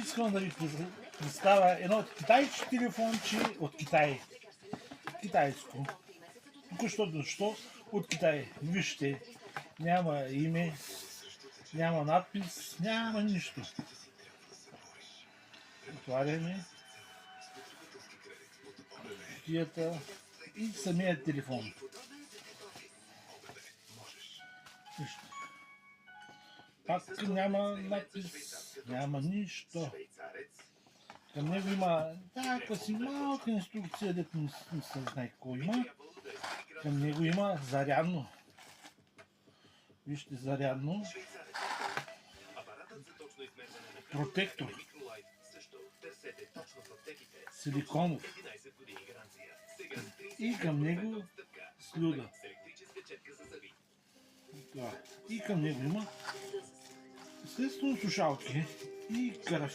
Искам да ви представя едно от китайче телефонче от Китай. Китайско. Току-що от Китай. Вижте, няма име, няма надпис, няма нищо. Отваряме кутията и самият телефон. Вижте. Пак няма надпис, няма нищо. Към него има някаква си малка инструкция, дето не се знае какво има. Към него има зарядно. Вижте, зарядно. Протектор. Силиконов. И към него слюда. И към него има естествено слушалки и графит.